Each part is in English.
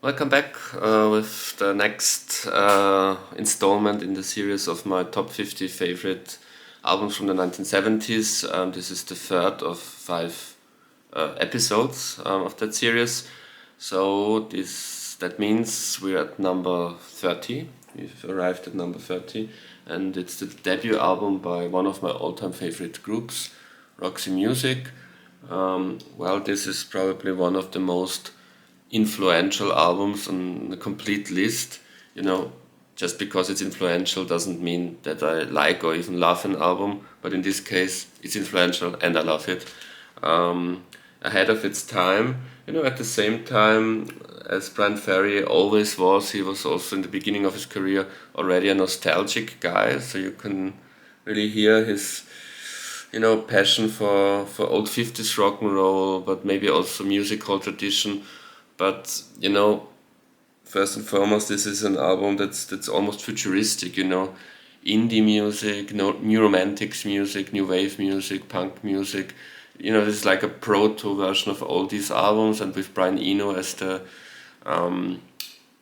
Welcome back with the next installment in the series of my top 50 favorite albums from the 1970s. This is the third of five episodes of that series. So that means we're at number 30. We've arrived at number 30, and it's the debut album by one of my all-time favorite groups, Roxy Music. This is probably one of the most influential albums on the complete list. Just because it's influential doesn't mean that I like or even love an album, but in this case it's influential and I love it. Ahead of its time, at the same time as Brian Ferry always was, he was also in the beginning of his career already a nostalgic guy, so you can really hear his passion for old 50s rock and roll, but maybe also musical tradition. But first and foremost, this is an album that's almost futuristic. Indie music, new romantics music, new wave music, punk music. This is like a proto version of all these albums, and with Brian Eno as the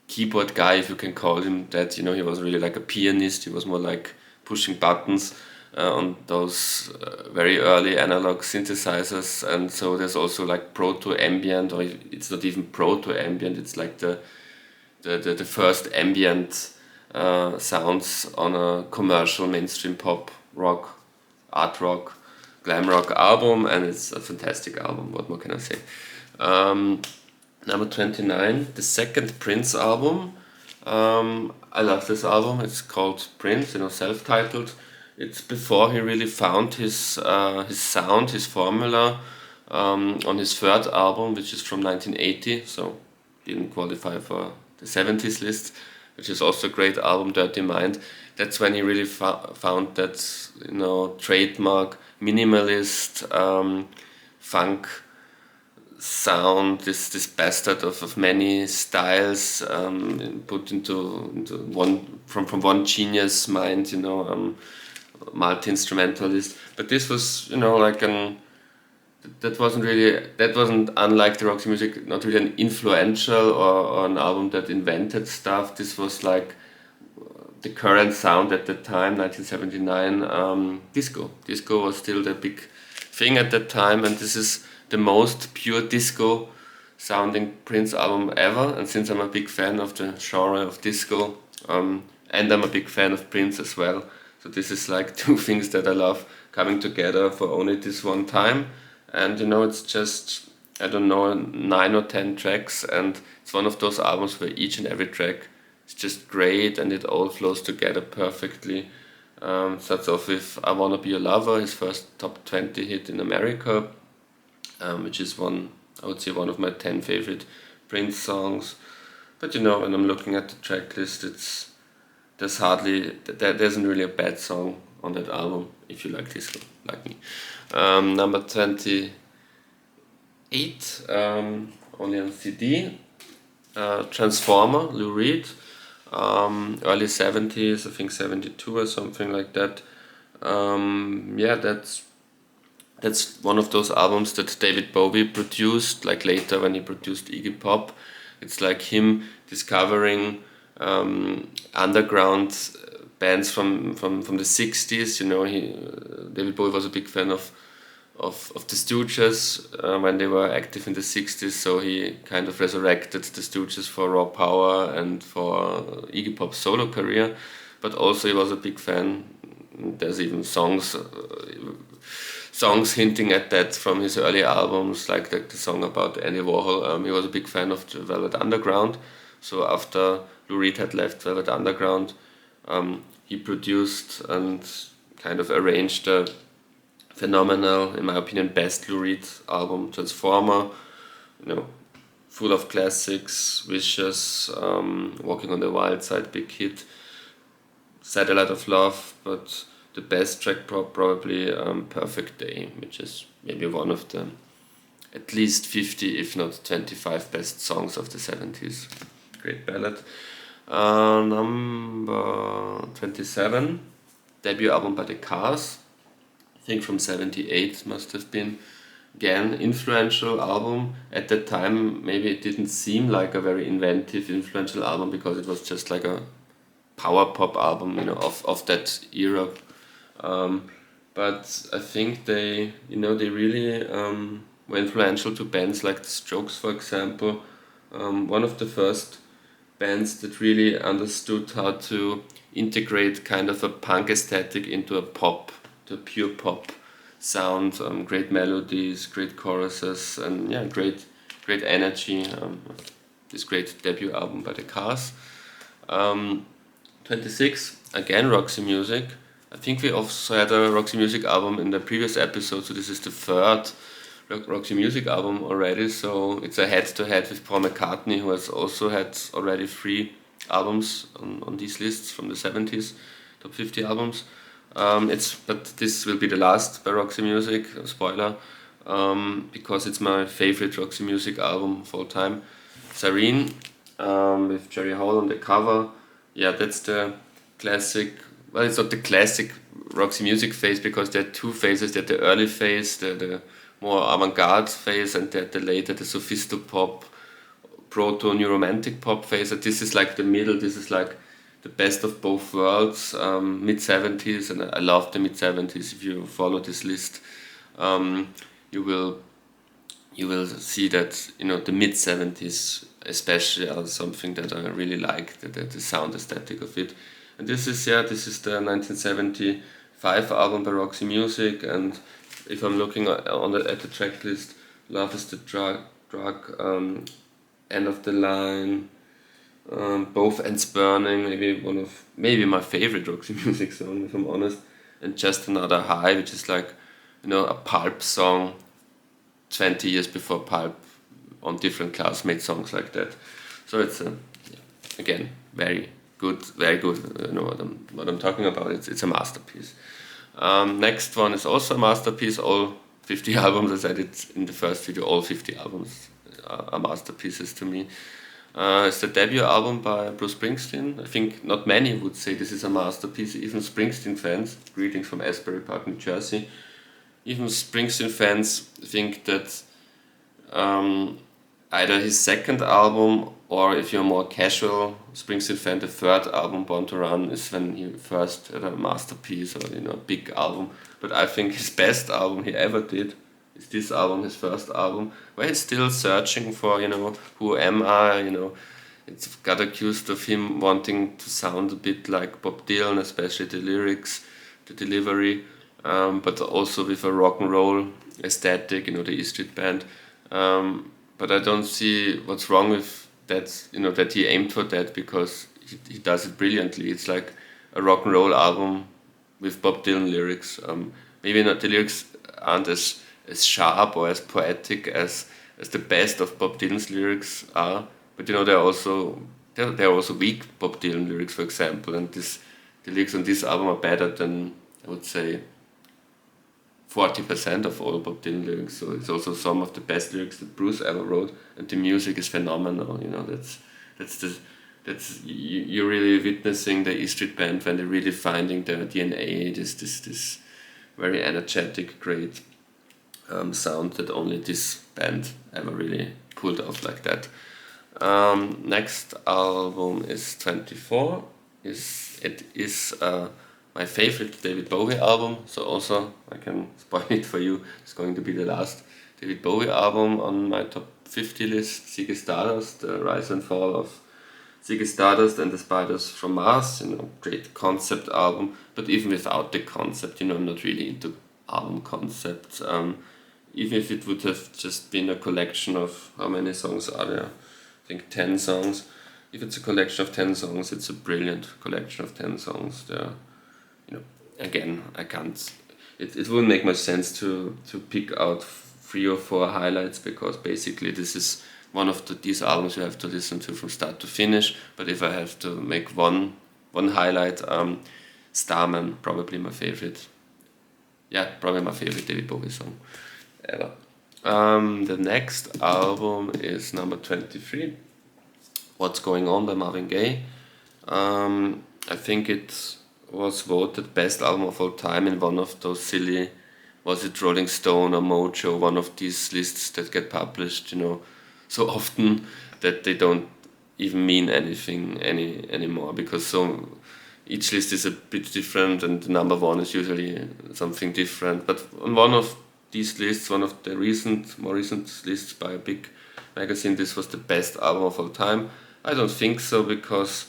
keyboard guy, if you can call him that. He was really like a pianist. He was more like pushing buttons on those very early analog synthesizers, and so there's also like proto-ambient, or it's not even proto-ambient, it's like the first ambient sounds on a commercial mainstream pop rock, art rock, glam rock album, and it's a fantastic album. What more can I say? Number 29, the second Prince album. I love this album. It's called Prince, self-titled. It's before he really found his sound, his formula, on his third album, which is from 1980, so didn't qualify for the 70s list, which is also a great album, Dirty Mind. That's when he really found that, trademark minimalist funk sound, this bastard of many styles, put into one from one genius mind, multi-instrumentalist. But this was that wasn't unlike the Roxy Music, not really an influential or an album that invented stuff. This was like the current sound at the time, 1979. Disco was still the big thing at that time, and this is the most pure disco sounding Prince album ever. And since I'm a big fan of the genre of disco, and I'm a big fan of Prince as well, so this is like two things that I love coming together for only this one time. And it's just, I don't know, 9 or 10 tracks, and it's one of those albums where each and every track is just great and it all flows together perfectly. Starts off with I Wanna Be Your Lover, his first top 20 hit in America, which is I would say one of my 10 favorite Prince songs. But when I'm looking at the track list, there isn't really a bad song on that album if you like disco, like me. Number 28, only on CD, Transformer, Lou Reed, early 70s, I think 72 or something like that. That's one of those albums that David Bowie produced, like later when he produced Iggy Pop. It's like him discovering underground bands from the 60s. David Bowie was a big fan of the Stooges when they were active in the 60s, so he kind of resurrected the Stooges for Raw Power and for Iggy Pop's solo career. But also he was a big fan. There's even songs hinting at that from his early albums, like the song about Andy Warhol. He was a big fan of the Velvet Underground. So after Lou Reed had left Velvet Underground, he produced and kind of arranged the phenomenal, in my opinion, best Lou Reed album, Transformer. Full of classics, Vicious, Walking on the Wild Side, big hit, Satellite of Love, but the best track probably Perfect Day, which is maybe one of the at least 50, if not 25 best songs of the 70s. Great ballad. Number 27, debut album by The Cars, I think from 78 must have been. again, influential album. At that time, maybe it didn't seem like a very inventive, influential album because it was just like a power pop album, of that era. Um, but I think they really were influential to bands like the Strokes, for example. One of the first bands that really understood how to integrate kind of a punk aesthetic into a pop, to a pure pop sound. Great melodies, great choruses, and yeah, great energy. This great debut album by the Cars. 26, again Roxy Music. I think we also had a Roxy Music album in the previous episode, so this is the third Roxy Music album already. So it's a head-to-head with Paul McCartney, who has also had already 3 albums on these lists from the 70s, top 50 albums. But this will be the last by Roxy Music, spoiler, because it's my favorite Roxy Music album of all time. Serene, with Jerry Hall on the cover. Yeah, that's the classic. Well, it's not the classic Roxy Music phase because there are 2 phases. There's the early phase, the more avant-garde phase, and the later, the sophisto-pop, proto-new romantic pop phase. And this is like the middle. This is like the best of both worlds. Mid-70s, and I love the mid-70s. If you follow this list, you will see that the mid-70s especially are something that I really like, the sound aesthetic of it. And this is the 1975 album by Roxy Music, and if I'm looking at the track list, Love is the Drug, End of the Line, Both Ends Burning, maybe my favorite Roxy Music song, if I'm honest, and Just Another High, which is like a Pulp song 20 years before Pulp on different class made songs like that. So it's again very good. You know what I'm talking about. It's a masterpiece. Next one is also a masterpiece. All 50 albums, as I did in the first video, all 50 albums are masterpieces to me. It's the debut album by Bruce Springsteen. I think not many would say this is a masterpiece, even Springsteen fans. Greetings from Asbury Park, New Jersey. Even Springsteen fans think that either his second album, or if you're a more casual Springsteen fan, the third album, Born to Run, is when he first had a masterpiece or a big album. But I think his best album he ever did is this album, his first album, where he's still searching for who am I. It's got accused of him wanting to sound a bit like Bob Dylan, especially the lyrics, the delivery, but also with a rock and roll aesthetic, the E Street Band. But I don't see what's wrong with that, that he aimed for that, because he does it brilliantly. It's like a rock and roll album with Bob Dylan lyrics. Maybe not the lyrics aren't as sharp or as poetic as the best of Bob Dylan's lyrics are, but there are also weak Bob Dylan lyrics, for example, and the lyrics on this album are better than, I would say, 40% of all Bob Dylan lyrics. So it's also some of the best lyrics that Bruce ever wrote, and the music is phenomenal. You're really witnessing the E Street Band when they're really finding their DNA. This very energetic, great sound that only this band ever really pulled off like that. Next album is 24. It is my favorite David Bowie album, so also I can spoil it for you. It's going to be the last David Bowie album on my top 50 list. Ziggy Stardust, the rise and fall of Ziggy Stardust and the Spiders from Mars. Great concept album, but even without the concept, I'm not really into album concepts. Even if it would have just been a collection of, how many songs are there? I think 10 songs. If it's a collection of 10 songs, it's a brilliant collection of 10 songs. Again, I can't. It wouldn't make much sense to pick out 3 or 4 highlights, because basically this is one of these albums you have to listen to from start to finish. But if I have to make one highlight, Starman, probably my favorite. Yeah, probably my favorite David Bowie song ever. The next album is number 23. What's Going On by Marvin Gaye. I think it was voted best album of all time in one of those silly was it Rolling Stone or Mojo, one of these lists that get published, so often that they don't even mean anything anymore, because so each list is a bit different and the number one is usually something different. But on one of these lists, one of the more recent lists by a big magazine, this was the best album of all time. I don't think so, because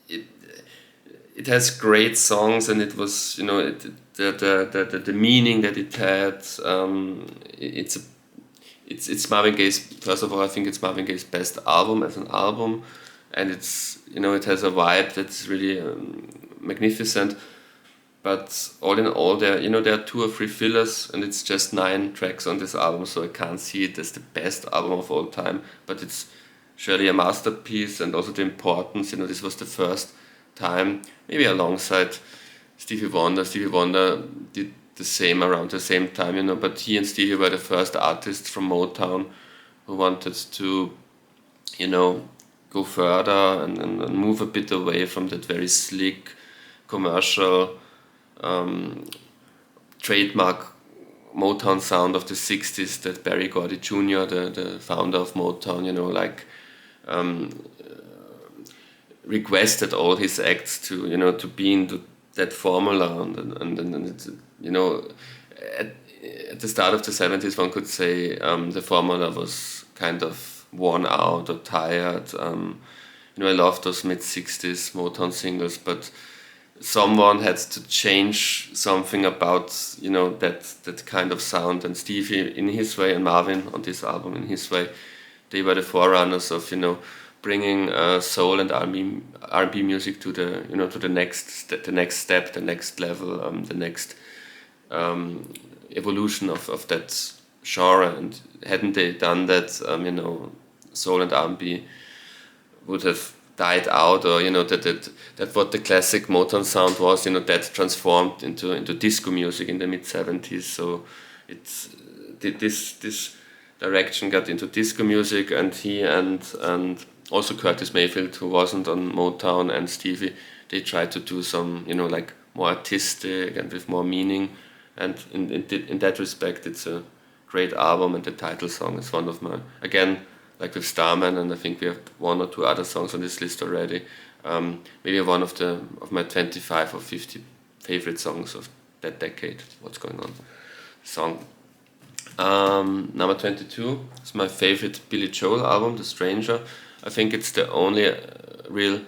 it has great songs, and it was, the meaning that it had. It's Marvin Gaye's, first of all, I think it's Marvin Gaye's best album as an album, and it's, it has a vibe that's really magnificent. But all in all, there are 2 or 3 fillers, and it's just 9 tracks on this album, so I can't see it as the best album of all time. But it's surely a masterpiece, and also the importance. This was the first time, maybe alongside Stevie Wonder. Stevie Wonder did the same around the same time, but he and Stevie were the first artists from Motown who wanted to, go further and move a bit away from that very slick commercial trademark Motown sound of the 60s that Berry Gordy Jr., the founder of Motown, requested all his acts to be into that formula, and it's, at the start of the 70s, one could say the formula was kind of worn out or tired. I love those mid-60s Motown singles, but someone had to change something about that kind of sound, and Stevie in his way and Marvin on this album in his way, they were the forerunners of bringing soul and R&B music to the next step, the next level, the next evolution of that genre. And hadn't they done that, soul and R&B would have died out, or that what the classic Motown sound was, that transformed into disco music in the mid-70s. So it's this direction got into disco music, and he and also Curtis Mayfield, who wasn't on Motown, and Stevie, they tried to do some like more artistic and with more meaning, and in that respect it's a great album, and the title song is one of my, again, like with Starman, and I think we have 1 or 2 other songs on this list already. Maybe one of my 25 or 50 favorite songs of that decade. What's going on? Song. Number 22 is my favorite Billy Joel album, The Stranger. I think it's the only real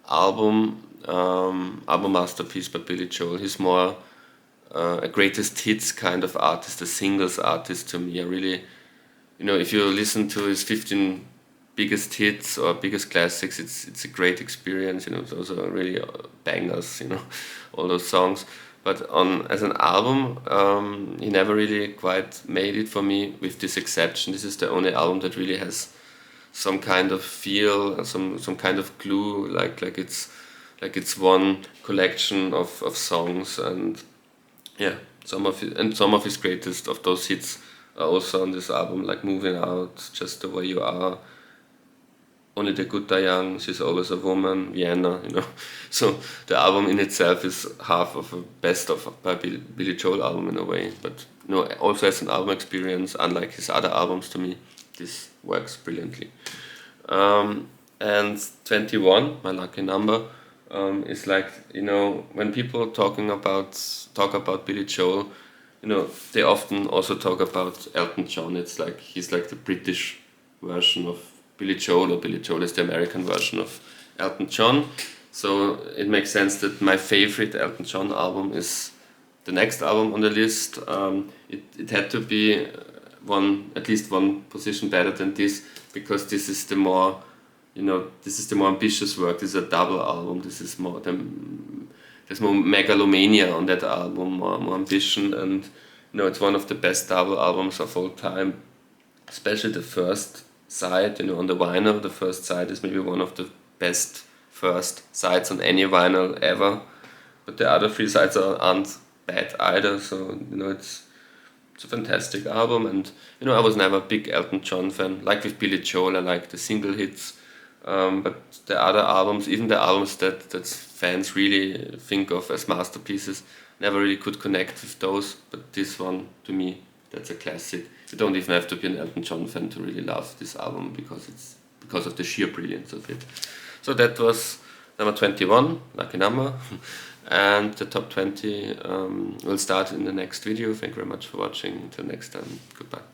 album masterpiece by Billy Joel. He's more a greatest hits kind of artist, a singles artist to me. I really, if you listen to his 15 biggest hits or biggest classics, it's a great experience. Those are really bangers. All those songs. But as an album, he never really quite made it for me, with this exception. This is the only album that really has some kind of feel, some kind of glue, like it's one collection of songs, and yeah, some of his greatest of those hits are also on this album, like Moving Out, Just the Way You Are, Only the Good Die Young, She's Always a Woman, Vienna, So the album in itself is half of a best of by Billy Joel album in a way, but also as an album experience, unlike his other albums, to me, this works brilliantly. And 21, my lucky number, is like, when people talk about Billy Joel, they often also talk about Elton John. It's like he's like the British version of Billy Joel, or Billy Joel is the American version of Elton John. So it makes sense that my favorite Elton John album is the next album on the list. It had to be at least one position better than this, because this is the more ambitious work. This is a double album. This is there's more megalomania on that album, more ambition, and it's one of the best double albums of all time. Especially the first side, on the vinyl. The first side is maybe one of the best first sides on any vinyl ever. But the other 3 sides aren't bad either. So it's a fantastic album, and I was never a big Elton John fan. Like with Billy Joel, I like the single hits, but the other albums, even the albums that fans really think of as masterpieces, never really could connect with those, but this one, to me, that's a classic. You don't even have to be an Elton John fan to really love this album, because of the sheer brilliance of it. So that was number 21, lucky number. And the top 20 will start in the next video. Thank you very much for watching. Until next time, goodbye.